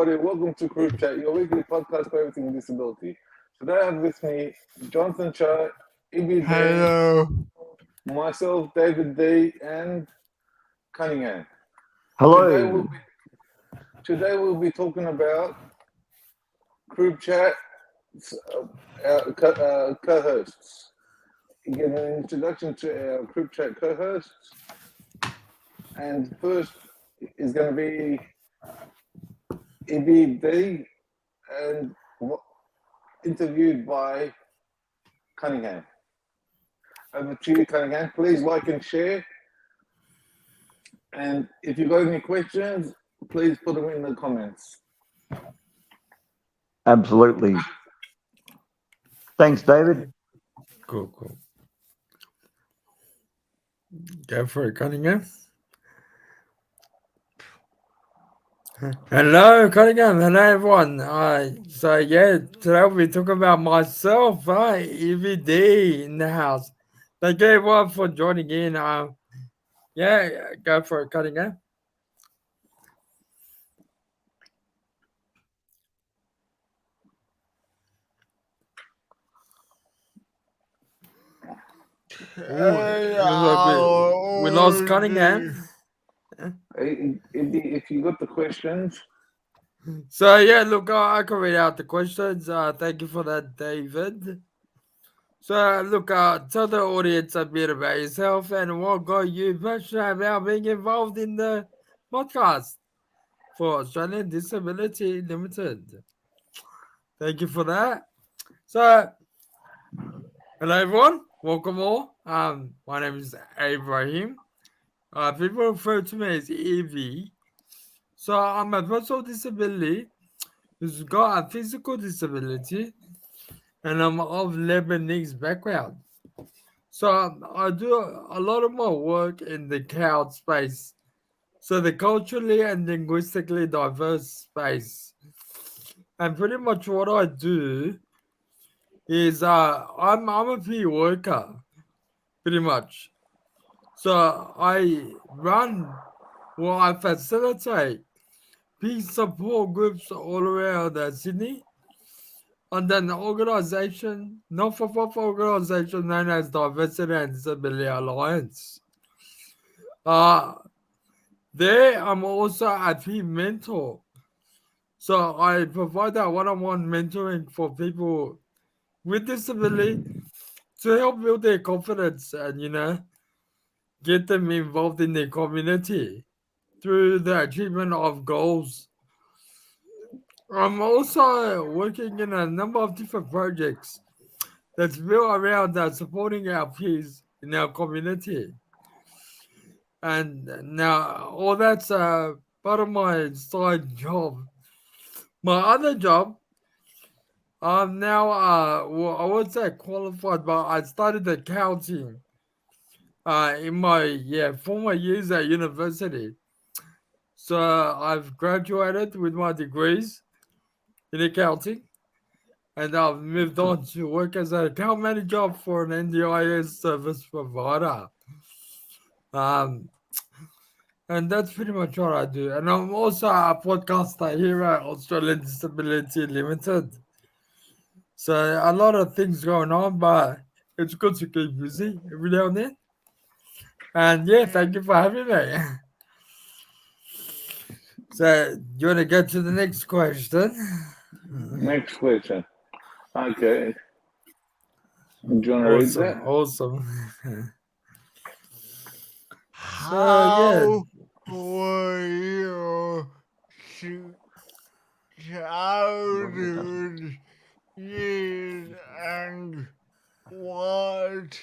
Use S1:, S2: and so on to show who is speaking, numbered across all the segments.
S1: everybody. Welcome to CripChat, your weekly podcast for everything disability. Today I have with me Jonathan Shar, Ibby,
S2: Hello.
S1: myself, David D, and Cunningham.
S3: Hello.
S1: Today we'll be talking about CripChat co-hosts. You get an introduction to our CripChat co-hosts, and first is going to be Ibby D, and interviewed by Cunningham. Over to you, Cunningham. Please like and share. And if you've got any questions, please put them in the comments.
S3: Absolutely. Thanks, David.
S2: Cool. Go for it, Cunningham. Hello, Cunningham. Hello, everyone. Today we'll be talking about myself, EVD in the house. Thank you, everyone, for joining in. Go for it, Cunningham. We lost Cunningham.
S1: If you got the questions.
S2: So, I can read out the questions. Thank you for that, David. So, tell the audience a bit about yourself and what got you passionate about being involved in the podcast for Australian Disability Limited. Thank you for that. So, hello, everyone. Welcome all. My name is Ibrahim. People refer to me as Evie. So, I'm a person with disability who's got a physical disability, and I'm of Lebanese background. So I do a lot of my work in the cloud space. So the culturally and linguistically diverse space. And pretty much what I do is I'm a peer worker, pretty much. So I facilitate peer support groups all around Sydney under an organization, not-for-profit organization known as Diversity and Disability Alliance. There, I'm also a peer mentor. So I provide that one-on-one mentoring for people with disability to help build their confidence and, get them involved in their community through the achievement of goals. I'm also working in a number of different projects that's built around supporting our peers in our community. And now all that's part of my side job. My other job, I'm now, I would say qualified, but I studied accounting in my former years at university. So I've graduated with my degrees in accounting, and I've moved on to work as an account manager for an NDIS service provider. And that's pretty much what I do. And I'm also a podcaster here at Australian Disability Limited. So a lot of things going on, but it's good to keep busy every now and then. And thank you for having me. So, do you want to get to the next question?
S1: Next question. Okay. Do you want to read that?
S2: Awesome.
S4: How were your childhood years and what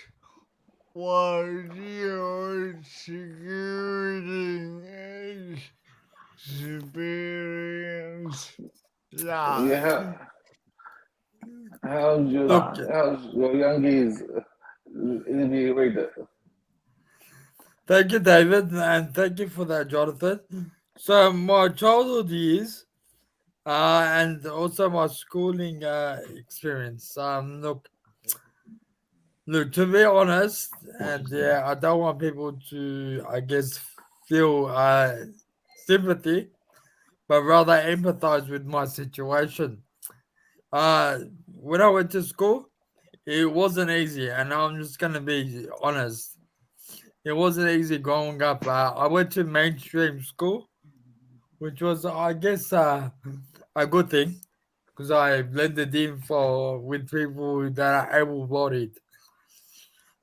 S4: was your security experience like?
S1: Yeah. How's your youngies? If you read it.
S2: Thank you, David, and thank you for that, Jonathan. So my childhood years, and also my schooling experience. Look, to be honest, and I don't want people to, I guess, feel sympathy, but rather empathize with my situation. When I went to school, it wasn't easy, and I'm just gonna be honest. It wasn't easy growing up. I went to mainstream school, which was, I guess, a good thing because I blended in with people that are able-bodied.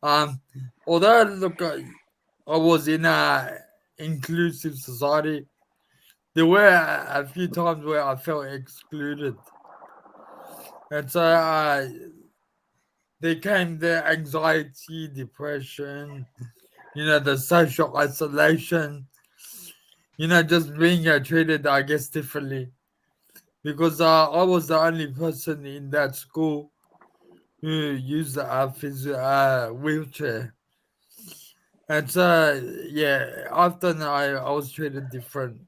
S2: Um, although look, I was in a inclusive society, there were a few times where I felt excluded, and so there came the anxiety, depression, the social isolation, just being treated, I guess, differently because I was the only person in that school who used a wheelchair. And so, yeah, often I was treated different.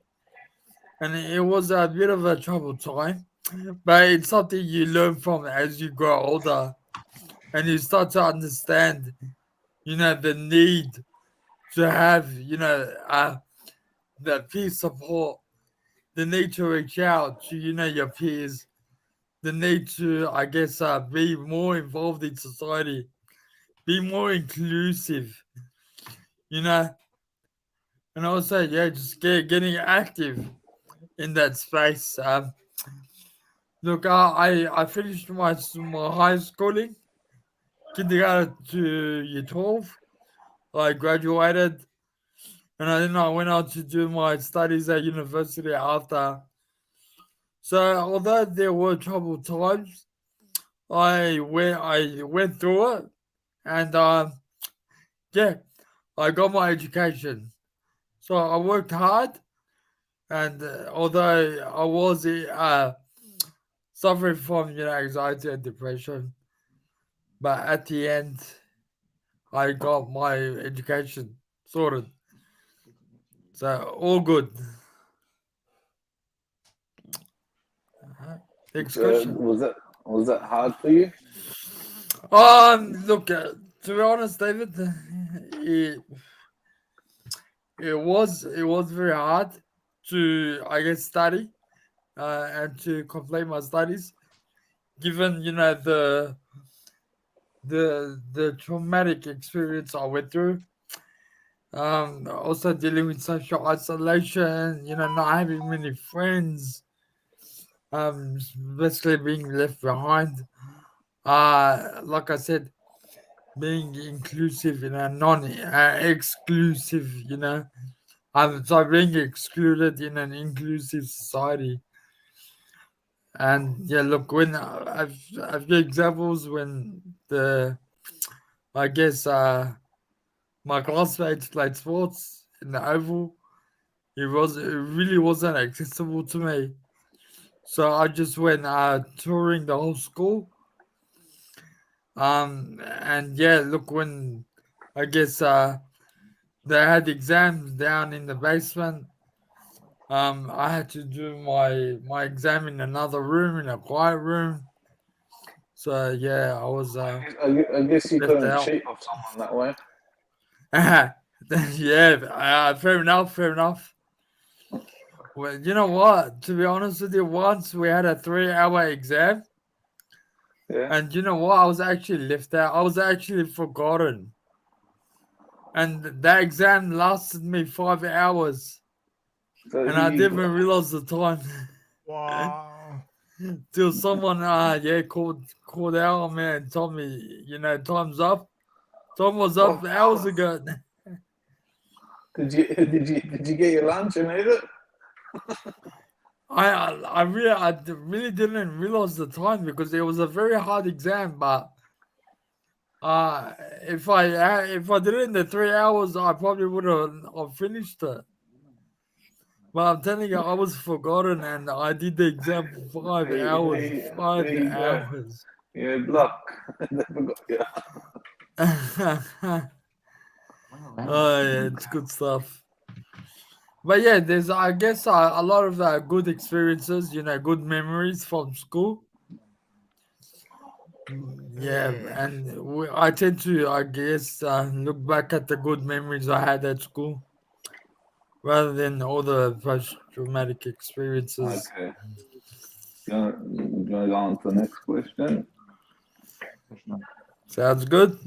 S2: And it was a bit of a troubled time, but it's something you learn from as you grow older and you start to understand, the need to have, the peer support, the need to reach out to, your peers, the need to, I guess, be more involved in society, be more inclusive, you know, and also, yeah, just getting active in that space. Look, I finished my high schooling, kindergarten to year 12. I graduated, and then I went on to do my studies at university after. So, although there were troubled times, I went through it, and yeah, I got my education. So I worked hard, and although I was suffering from anxiety and depression, but at the end I got my education sorted. So all good. Next question.
S1: Was that hard for you?
S2: Look, to be honest, David, it, it was very hard to, I guess, study and to complete my studies, given the traumatic experience I went through. Also dealing with social isolation, not having many friends, basically being left behind. Like I said, being inclusive in a non-exclusive, so being excluded in an inclusive society. And yeah, look, when I've got examples when I guess my classmates played sports in the oval. It really wasn't accessible to me. So I just went touring the whole school. And yeah, look, when I guess they had exams down in the basement, I had to do my exam in another room, in a quiet room. So yeah, I was
S1: I guess you
S2: left
S1: couldn't
S2: out.
S1: cheat off someone that way.
S2: Yeah, fair enough, fair enough. Well, you know what? To be honest with you, once we had a 3-hour exam,
S1: Yeah.
S2: and you know what? I was actually left out. I was actually forgotten. And that exam lasted me 5 hours.
S1: So
S2: And I
S1: you
S2: didn't even realize the time
S4: Wow.
S2: till someone called out on me and told me, time's up. Time was up
S1: 5
S2: hours
S1: hours.
S2: ago.
S1: Did you get your lunch and ate it?
S2: I really didn't realize the time because it was a very hard exam. But if I did it in the 3 hours, I probably would have finished it. But I'm telling you, I was forgotten, and I did the exam for 5 hours.
S1: There
S2: Five
S1: you go.
S2: hours.
S1: You had luck. They forgot you.
S2: Oh yeah, it's good stuff. But yeah, there's, I guess, a lot of good experiences, good memories from school. Yeah, and I tend to, I guess, look back at the good memories I had at school. rather than all the post-traumatic experiences.
S1: Okay. You want to go on to the next question?
S2: Sounds good.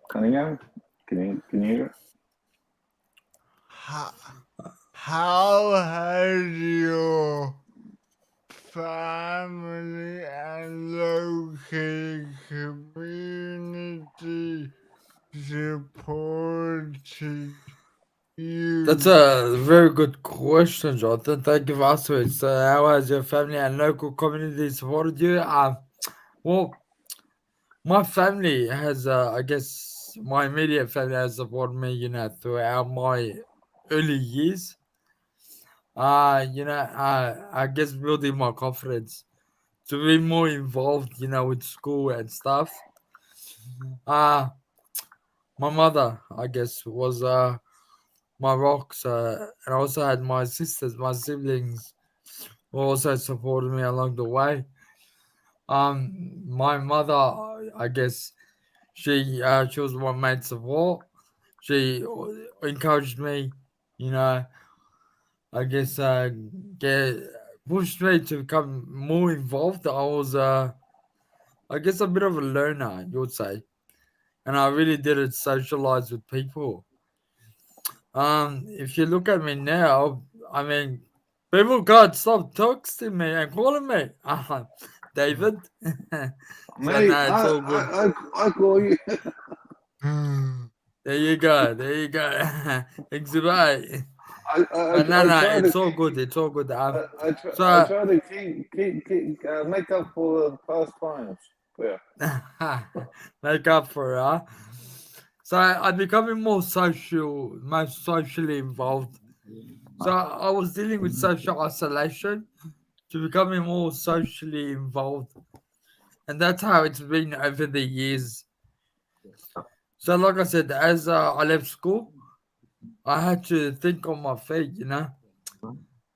S1: Cunningham, can you hear?
S4: How has your family and local community supported you?
S2: That's a very good question, Jonathan. Thank you for answering. So, how has your family and local community supported you? Well, my family has, I guess, my immediate family has supported me, throughout my early years. I guess building my confidence to be more involved, with school and stuff. Uh, my mother, I guess, was my rocks, and I also had my sisters, my siblings, who also supported me along the way. My mother, I guess, she was my main support. She encouraged me, you know, I guess, get pushed me to become more involved. I was, I guess, a bit of a learner, you would say, and I really didn't socialize with people. If you look at me now, I mean, people can't stop texting me and calling me, David. So
S1: Mate,
S2: no, it's all good.
S1: I call you.
S2: There you go. There you go. Exhibit.
S1: I
S2: No, no,
S1: try to
S2: it's all
S1: keep.
S2: good. It's all good.
S1: I
S2: So
S1: try to keep make up for the past times. Yeah.
S2: make up for it. So I'm becoming more socially involved. So I was dealing with social isolation to becoming more socially involved, and that's how it's been over the years. So, like I said, as I left school, I had to think on my feet. No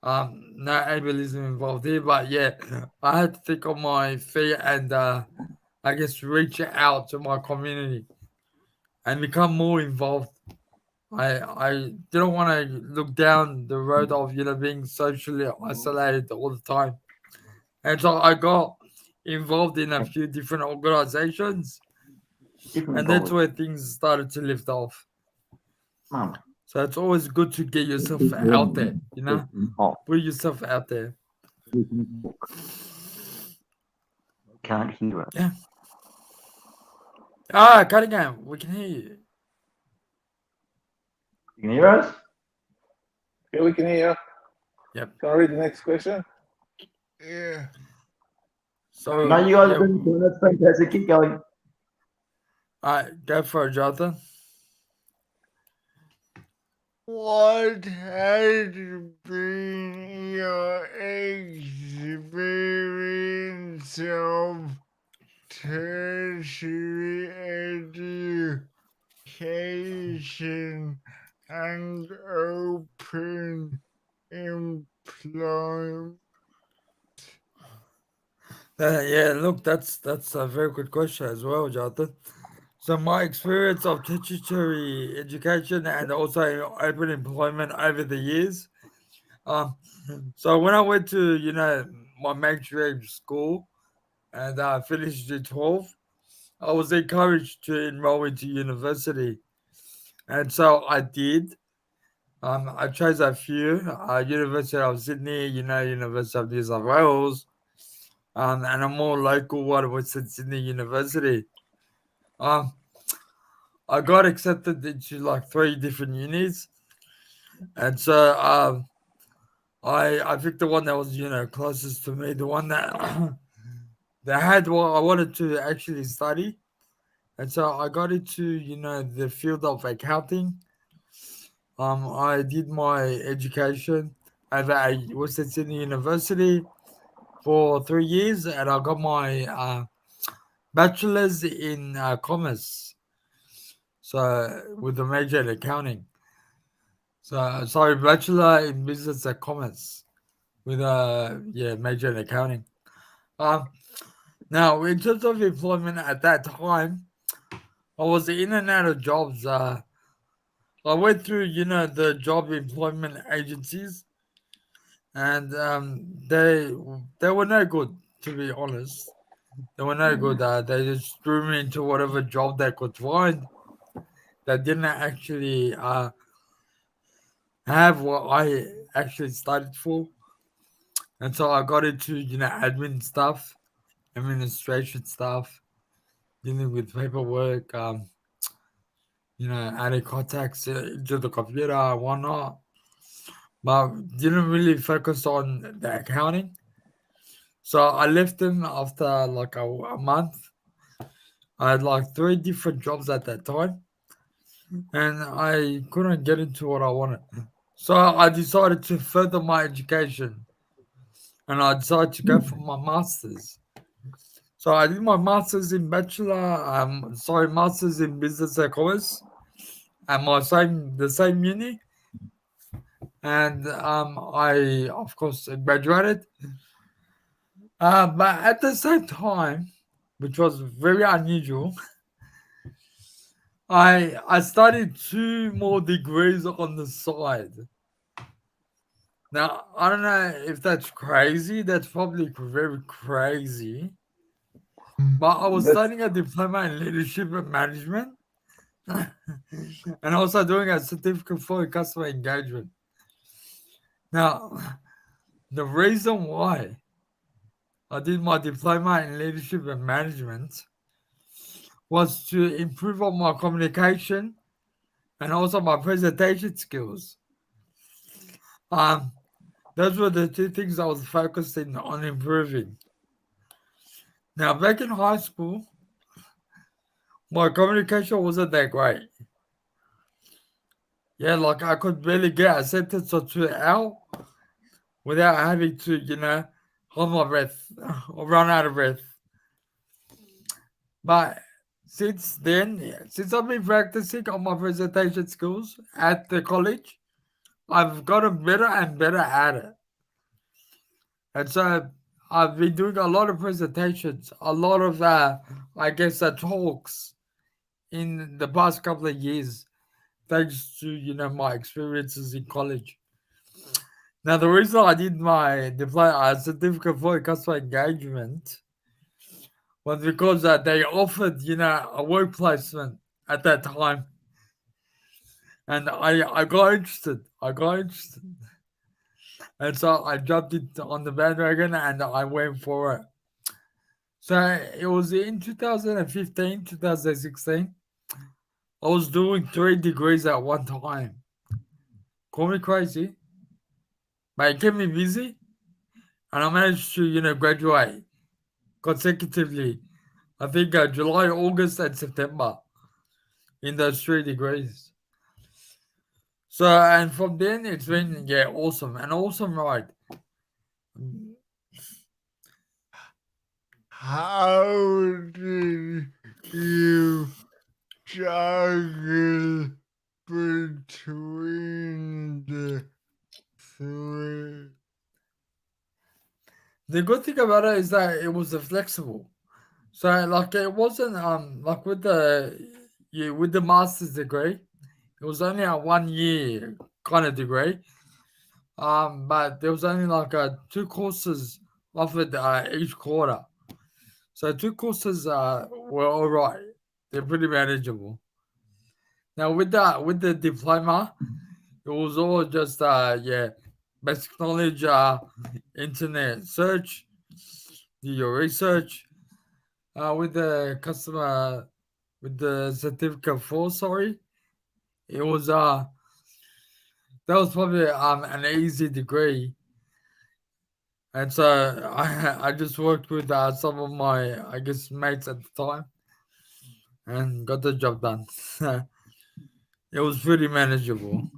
S2: ableism involved here, but yeah, I had to think on my feet and I guess reach out to my community and become more involved. I didn't want to look down the road of being socially isolated all the time, and so I got involved in a few different organizations, and that's where things started to lift off. So it's always good to get yourself out there, put yourself out there.
S3: Can't hear us.
S2: Yeah. Cunningham, we can hear you.
S3: You can hear us?
S1: Yeah, we can hear you.
S2: Yep.
S1: Can I read the next question?
S4: Yeah.
S2: So
S3: No, you guys are doing good. That's fantastic. Keep going.
S2: all right, go for it, Jonathan.
S4: What has been your experience of tertiary education and open employment?
S2: Yeah, look, that's a very good question as well, Jonathan. So my experience of tertiary education and also open employment over the years. Um, so when I went to my mainstream school and finished at 12, I was encouraged to enroll into university, and so I did. I chose a few: University of Sydney, University of New South Wales, and a more local one was at Sydney University. Um, I got accepted into like 3 different unis, and so I picked the one that was closest to me, the one that that had what I wanted to actually study, and so I got into the field of accounting. I did my education over at Western Sydney University for 3 years, and I got my bachelor's in commerce. So with a major in accounting. So sorry, bachelor in business and commerce with a major in accounting. Um, Now in terms of employment at that time, I was in and out of jobs. I went through, the job employment agencies, and they were no good, to be honest. They were no good. They just threw me into whatever job they could find. They didn't actually have what I actually studied for, and so I got into admin stuff, administration stuff, dealing with paperwork, adding contacts to the computer and whatnot, but didn't really focus on the accounting. So I left them after like a month. I had like 3 different jobs at that time, and I couldn't get into what I wanted. So I decided to further my education, and I decided to go for my master's. So I did my master's in master's in business and commerce at the same uni, and I of course graduated. But at the same time, which was very unusual, I studied 2 more degrees on the side. Now I don't know if that's crazy. That's probably very crazy. But I was
S1: That's
S2: studying a diploma in leadership and management, and also doing a certificate for customer engagement. Now, the reason why I did my diploma in leadership and management was to improve on my communication and also my presentation skills. Um, those were the 2 things I was focusing on improving. Now, back in high school, my communication wasn't that great. Yeah, like I could barely get a sentence or 2 out without having to, hold my breath or run out of breath. But since then, since I've been practicing on my presentation skills at the college, I've gotten better and better at it. And so I've been doing a lot of presentations, a lot of, talks in the past couple of years, thanks to, my experiences in college. Now, the reason I did my diploma certificate for customer engagement was because they offered, a work placement at that time. And I got interested. And so I jumped on the bandwagon and I went for it. So it was in 2015, 2016. I was doing 3 degrees at one time. Call me crazy, but it kept me busy. And I managed to, graduate consecutively. I think July, August, and September in those 3 degrees. So, and from then it's been, awesome. An awesome ride.
S4: How did you juggle between the 3?
S2: The good thing about it is that it was flexible. So, like, it wasn't, like with the master's degree, it was only a 1 year kind of degree. But there was only like 2 courses offered each quarter. So 2 courses were all right. They're pretty manageable. Now with the diploma, it was all just basic knowledge, internet search, do your research. With the certificate for, sorry, it was that was probably an easy degree. And so I just worked with some of my, mates at the time and got the job done. It was pretty manageable.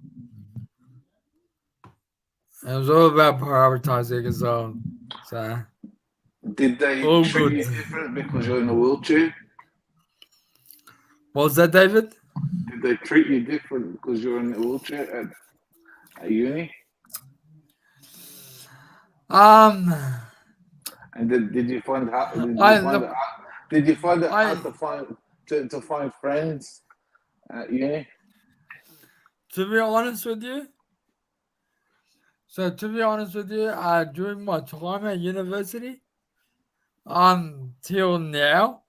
S2: It was all about prioritizing as well. So,
S1: Did they
S2: all
S1: treat
S2: good.
S1: you different because you're in a wheelchair?
S2: What was that, David?
S1: Did they treat you different because you're in a wheelchair at uni?
S2: Um,
S1: And did you find how?
S2: I
S1: Did you find it
S2: I
S1: hard to find friends at uni?
S2: To be honest with you, during my time at university, until now,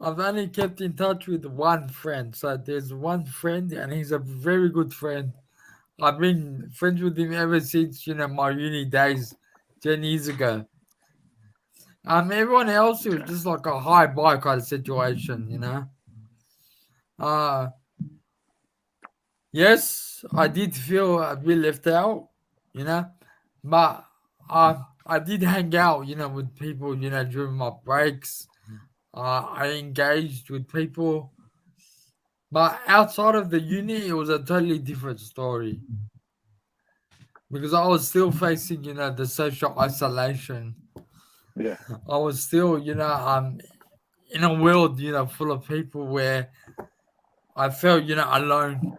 S2: I've only kept in touch with one friend. So there's one friend, and he's a very good friend. I've been friends with him ever since my uni days, 10 years ago. Everyone else, it was just like a high buy kind of situation. Uh, yes, I did feel a bit left out, but I did hang out, with people, during my breaks. I engaged with people, but outside of the uni, it was a totally different story because I was still facing, the social isolation.
S1: Yeah.
S2: I was still, in a world, full of people where I felt, alone.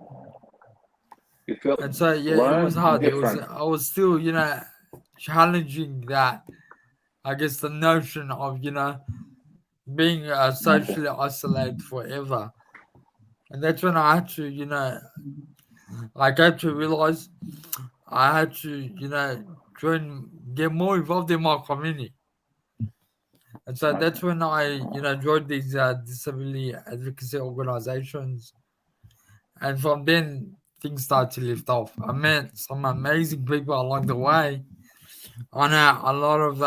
S1: You felt
S2: And so, yeah, it was
S1: alone,
S2: hard.
S1: different.
S2: I was still, challenging that, I guess, the notion of, being socially isolated forever. And that's when I had to, I got to realize I had to, get more involved in my community. And so that's when I, joined these disability advocacy organizations. And from then, things started to lift off. I met some amazing people along the way. I know a lot of,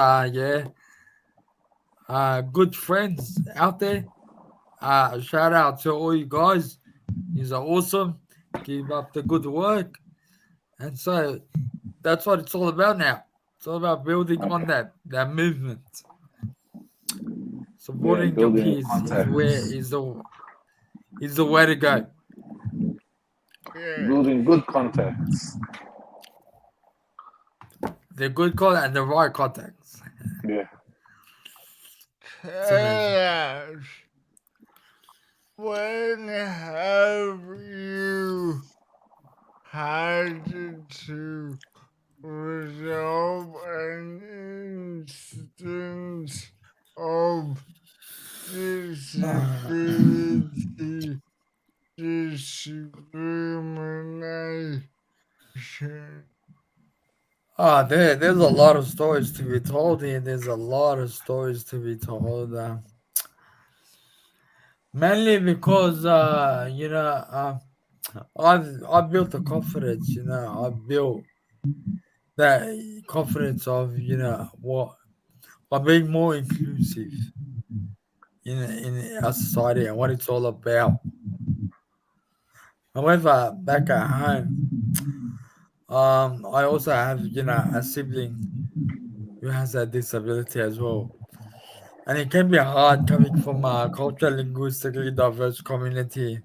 S2: good friends out there. Shout out to all you guys. You're awesome. Keep up the good work. And so that's what it's all about now. It's all about building on that movement.
S1: Yeah,
S2: Supporting your
S1: building
S2: peers
S1: contacts,
S2: is the way to go.
S4: Yeah.
S1: building good contacts.
S2: The good call and the right contacts.
S1: Yeah.
S2: It's amazing.
S4: Tell us, when have you had to resolve an instance of disability discrimination?
S2: There's a lot of stories to be told here. There's a lot of stories to be told. Mainly because I've built the confidence. I've built that confidence of what by being more inclusive in our society and what it's all about. However, back at home, I also have a sibling who has a disability as well. And it can be hard coming from a culturally linguistically diverse community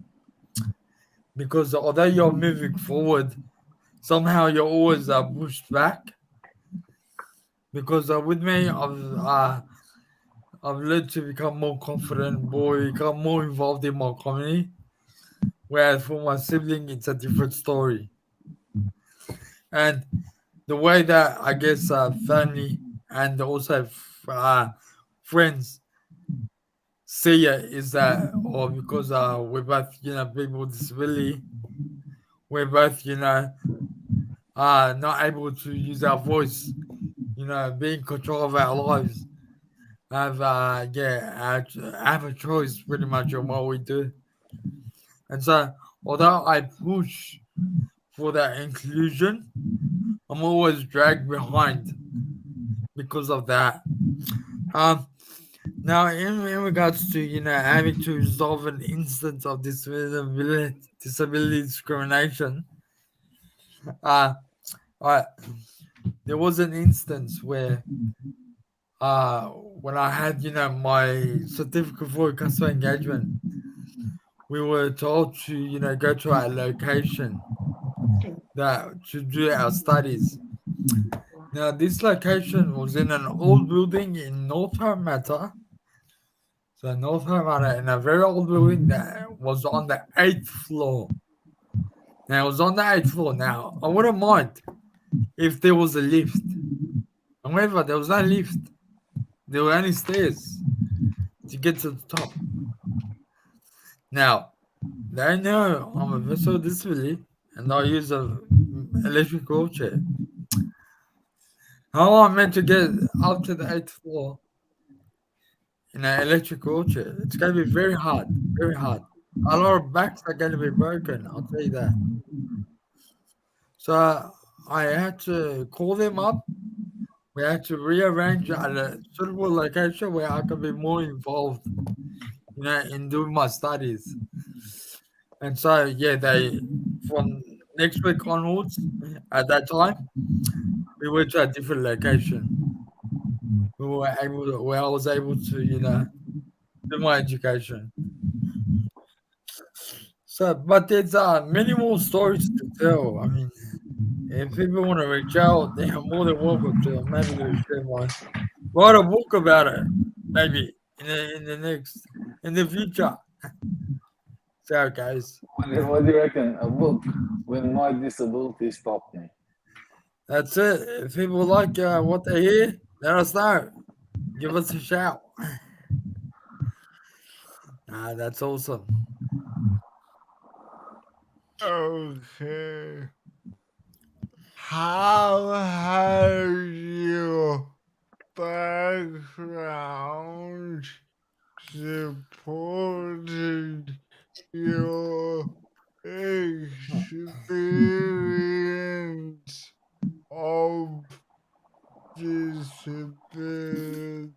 S2: because although you're moving forward, somehow you're always pushed back. Because with me, I've learned to become more confident, become more involved in my community. Whereas for my sibling, it's a different story. And the way that I guess family and also friends see it is that, or because we're both people with disability, we're both not able to use our voice, be in control of our lives, have have a choice pretty much on what we do. And so although I push for that inclusion, I'm always dragged behind because of that. Now, in regards to having to resolve an instance of disability discrimination, uh, I, there was an instance where when I had my certificate for customer engagement, we were told to go to our location that to do our studies. Now, this location was in an old building in North Parramatta. So North Parramatta, in a very old building that was on the 8th floor. Now, it was on the 8th floor. Now, I wouldn't mind if there was a lift. However, there was no lift. There were only stairs to get to the top. Now, they know I'm a visual disability, and I use a electric wheelchair. How am I meant to get up to the eighth floor in an electric wheelchair? It's going to be very hard, very hard. A lot of backs are going to be broken, I'll tell you that. So I had to call them up. We had to rearrange at a suitable location where I could be more involved, in doing my studies. And so, yeah, they from next week onwards, at that time, we went to a different location. Where I was able to, do my education. So, but there's many more stories to tell. I mean, if people want to reach out, they are more than welcome to. I'm happy to share mine. Write a book about it, maybe in the future. So, guys,
S1: What do you reckon? A book, When My Disability Stopped Me.
S2: that's it. If people like what they hear, let us know. Give us a shout. That's awesome.
S4: Okay. How has your background supported your experience of disability?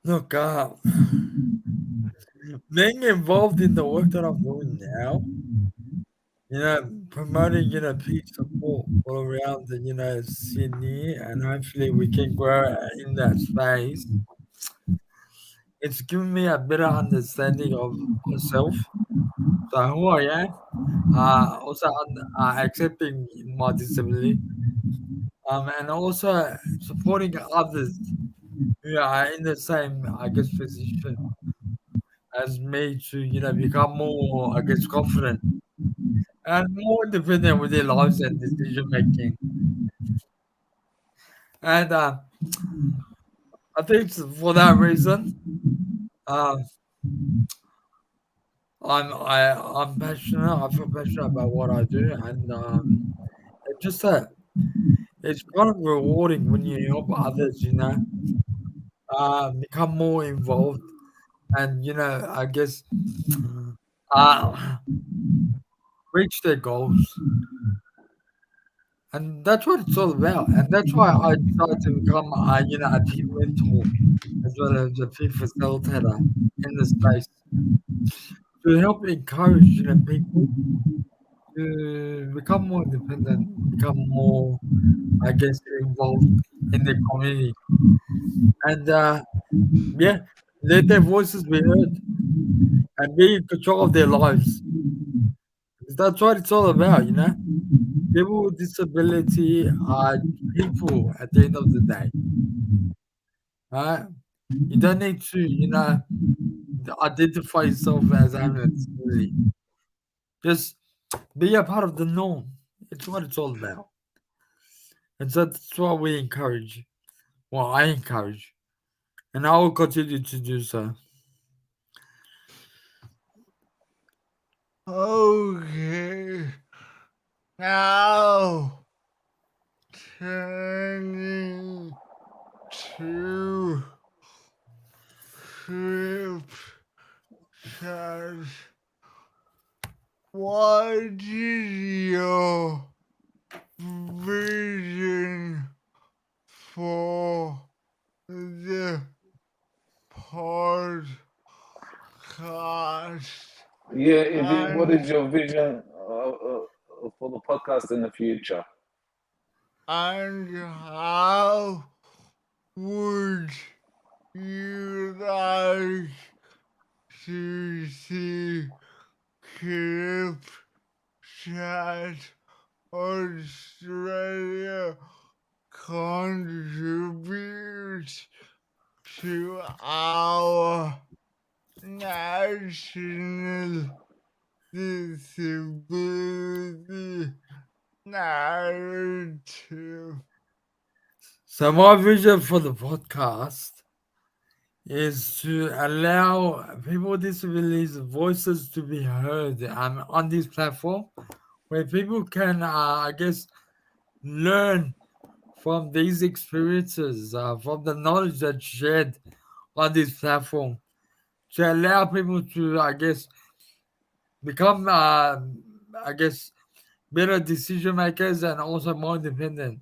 S2: Look, being involved in the work that I'm doing now, promoting, peace support all around the, Sydney, and hopefully we can grow in that space. It's given me a better understanding of myself, so who I am, also accepting my disability, and also supporting others who are in the same, I guess, position as me to, become more, I guess, confident and more independent with their lives and decision making. And I think for that reason, uh, I'm passionate. I feel passionate about what I do, and it's just that it's kind of rewarding when you help others. Become more involved, and I guess uh, reach their goals. And that's what it's all about. And that's why I decided to become, a team mentor as well as a team facilitator in the space to help encourage, people to become more independent, become more, I guess, involved in the community. And, yeah, let their voices be heard and be in control of their lives. Because that's what it's all about. People with disability are people at the end of the day. Right? You don't need to, identify yourself as having a disability. Just be a part of the norm. It's what it's all about. And so that's what we encourage. Well, I encourage. And I will continue to do so.
S4: Okay. Now, turning to CripChat. What is your vision for the podcast?
S1: Yeah, Ibby, what is your vision for the podcast in the future?
S4: And how would you like to see CripChat Australia contribute to our national disability narrative?
S2: So my vision for the podcast is to allow people with disabilities voices to be heard on this platform where people can, I guess, learn from these experiences, from the knowledge that's shared on this platform, to allow people to, I guess, become, I guess, better decision makers and also more independent.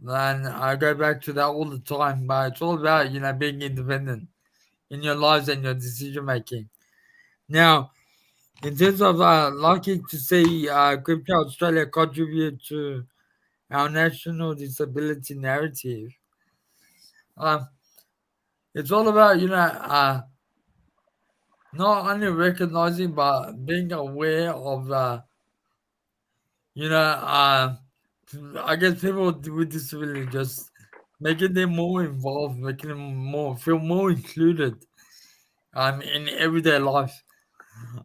S2: And I go back to that all the time, but it's all about, being independent in your lives and your decision making. Now, in terms of lucky to see CripChat Australia contribute to our national disability narrative, um, it's all about, not only recognizing but being aware of, you know, I guess people with disability, just making them more involved, making them feel more included in everyday life.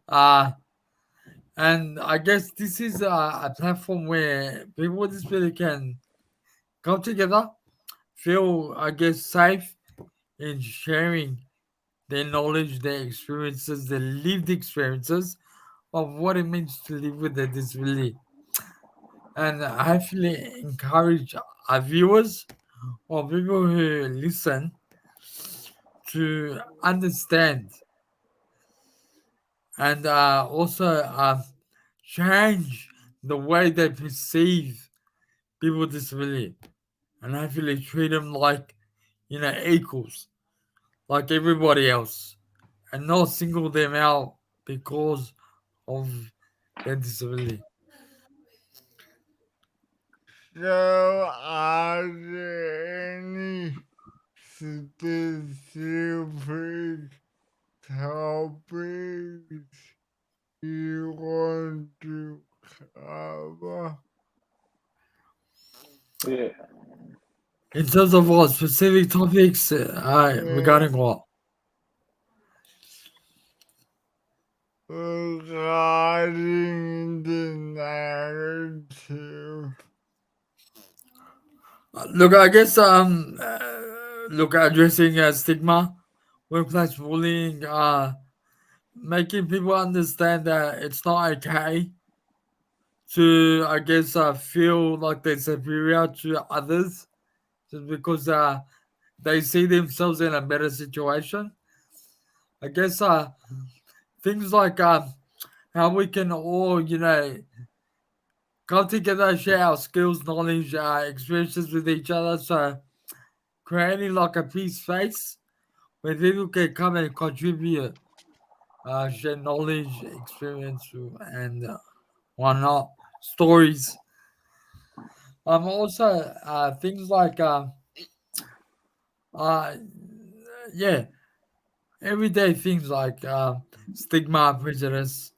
S2: Uh, and I guess this is a platform where people with disability can come together, feel, I guess, safe in sharing their knowledge, their experiences, their lived experiences of what it means to live with a disability. And hopefully encourage our viewers or people who listen to understand and also change the way they perceive people with disability, and hopefully treat them like, equals, like everybody else, and not single them out because of their disability.
S4: So, are there any specific topics you want to cover?
S1: Yeah.
S2: In terms of what specific topics
S4: Yeah,
S2: regarding what?
S4: regarding the narrative.
S2: Look, I guess look, addressing stigma, workplace bullying, making people understand that it's not okay to, I guess, feel like they're superior to others just because they see themselves in a better situation. I guess things like how we can all, come together, share our skills, knowledge, experiences with each other. So creating like a peace space where people can come and contribute, share knowledge, experience, and whatnot, stories. Also things like uh, yeah, everyday things like stigma, prejudice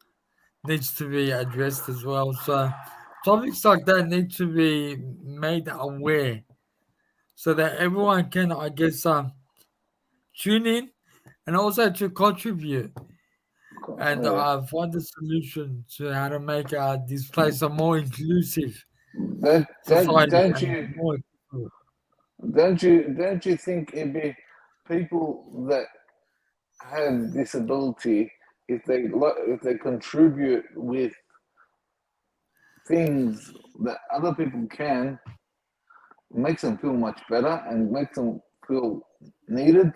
S2: needs to be addressed as well. So topics like that need to be made aware so that everyone can, I guess, tune in and also to contribute and
S1: Yeah.
S2: find a solution to how to make this place a more inclusive society
S1: Don't
S2: and
S1: you
S2: more inclusive.
S1: don't you think it'd be people that have disability, if they contribute with things that other people can, makes them feel much better and makes them feel needed.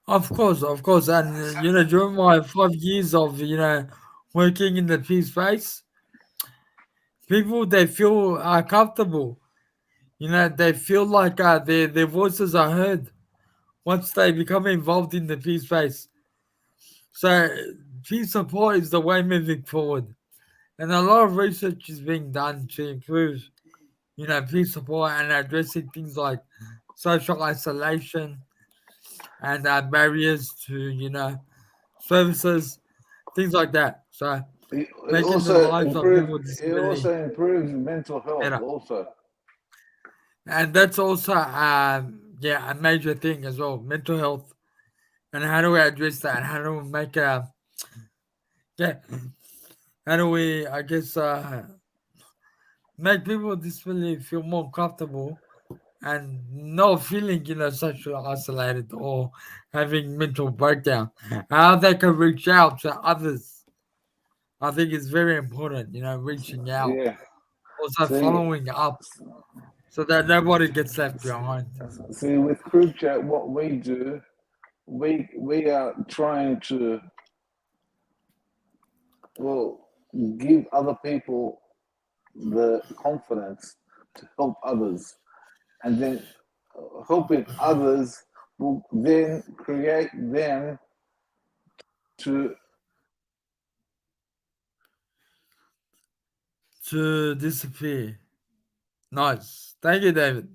S2: Of course, and during my 5 years of working in the peace space, people they feel comfortable. They feel like their voices are heard once they become involved in the peace space. So peace support is the way moving forward, and a lot of research is being done to improve, peace support and addressing things like social isolation and barriers to services, things like that. So
S1: It
S2: making the
S1: also
S2: lives of people with disability
S1: improves mental health
S2: better,
S1: also.
S2: and that's also yeah, a major thing as well. Mental health, and how do we address that? How do we make yeah? How do we, I guess, make people with disability feel more comfortable and not feeling, socially isolated or having mental breakdown. How they can reach out to others, I think is very important. Reaching out,
S1: Yeah.
S2: also
S1: See,
S2: following up, so that nobody gets left behind.
S1: see, with CripChat, what we do, we are trying to, well, give other people the confidence to help others, and then helping others will then create them to.
S2: To disappear. Nice. Thank you, David.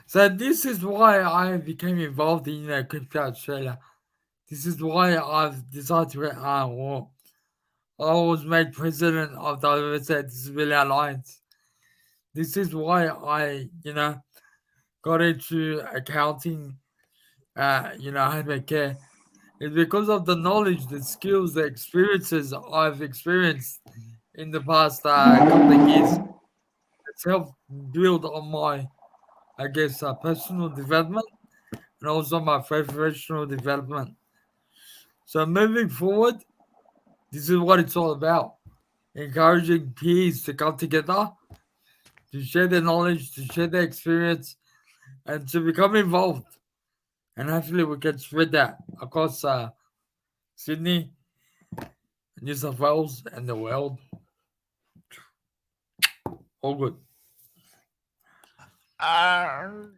S2: So this is why I became involved in CripChat Australia. This is why I've decided to well, I was made president of the Diversity Disability Alliance. This is why I, got into accounting, home care. It's because of the knowledge, the skills, the experiences I've experienced in the past couple of years. It's helped build on my, I guess, personal development and also my professional development. So moving forward, this is what it's all about. Encouraging peers to come together, to share their knowledge, to share their experience, and to become involved. And hopefully we can spread that across Sydney, New South Wales, and the world. All good.
S4: And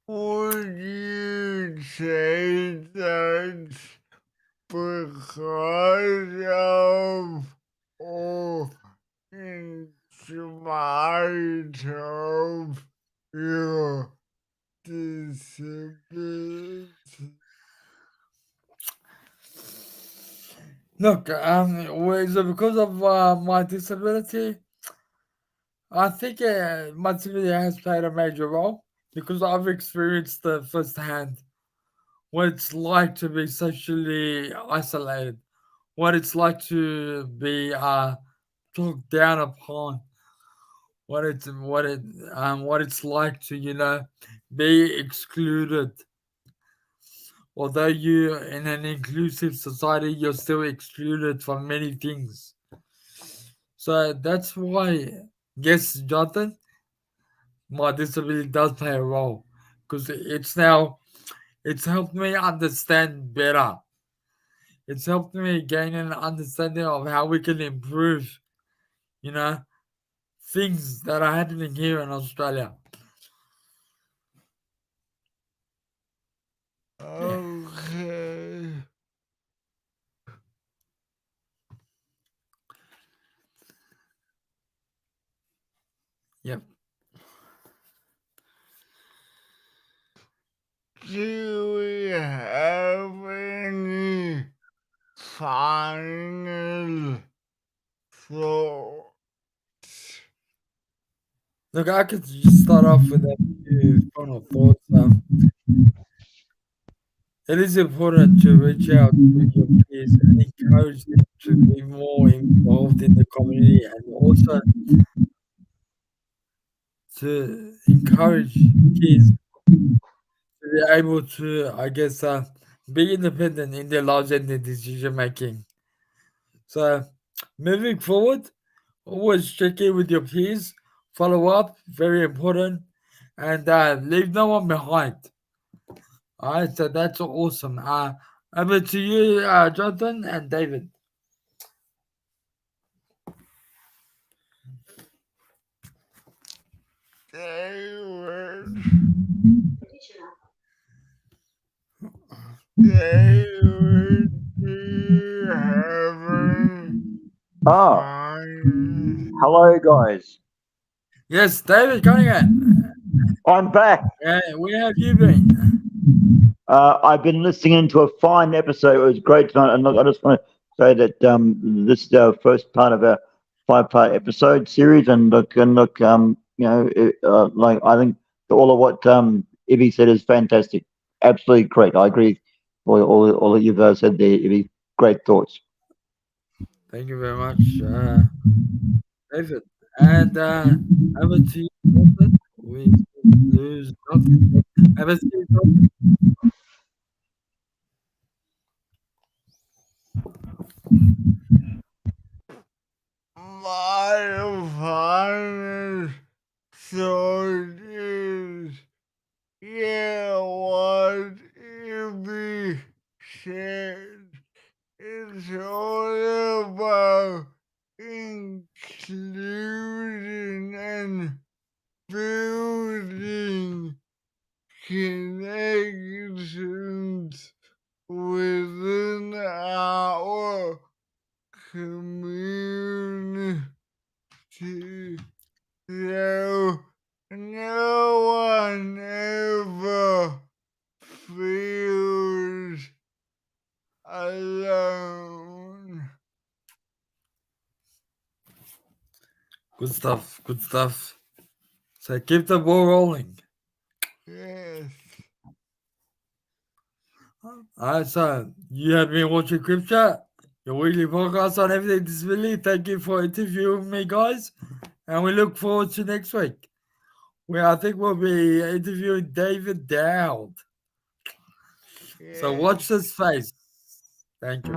S4: would you say that because of or in spite of your disability?
S2: Look, so because of my disability, I think my disability has played a major role because I've experienced firsthand what it's like to be socially isolated, what it's like to be talked down upon, what it's like to be excluded. Although you're in an inclusive society, you're still excluded from many things. So that's why, yes, Jonathan, my disability does play a role because it's helped me understand better. It's helped me gain an understanding of how we can improve, you know, things that are happening here in Australia. Yeah.
S4: Okay.
S2: Yep.
S4: Do we have any final thoughts?
S2: Look, I could just start off with a few final thoughts. It is important to reach out to your peers and encourage them to be more involved in the community and also to encourage kids to be able to, I guess, be independent in their lives and their decision making. So, moving forward, always check in with your peers, follow up, very important, and leave no one behind. All right, so that's awesome. Over to you, Jonathan and David.
S4: David, David, do you have any
S3: Ah,
S4: final?
S3: hello, guys.
S2: Yes, David Cunningham.
S3: I'm back.
S2: Where have you been?
S3: I've been listening into a fine episode. It was great tonight. And look, I just want to say that this is our first part of a five-part episode series. And look, like I think all of what Ibby said is fantastic. Absolutely great. I agree. All that you guys said there, Ibby. Great thoughts.
S2: Thank you very much, David. And over to you, Jonathan. We lose nothing. Over to you, Jonathan.
S4: My final thought is, yeah, what Ibby said. It's all about including and building connections within our community. So no one ever feels alone.
S2: Good stuff. Good stuff. So keep the ball rolling.
S4: Yes.
S2: So you have been watching CripChat, your weekly podcast on everything disability. Thank you for interviewing me, guys. And we look forward to next week, where I think we'll be interviewing David Daoud.
S4: Yes.
S2: So watch this space. Thank you.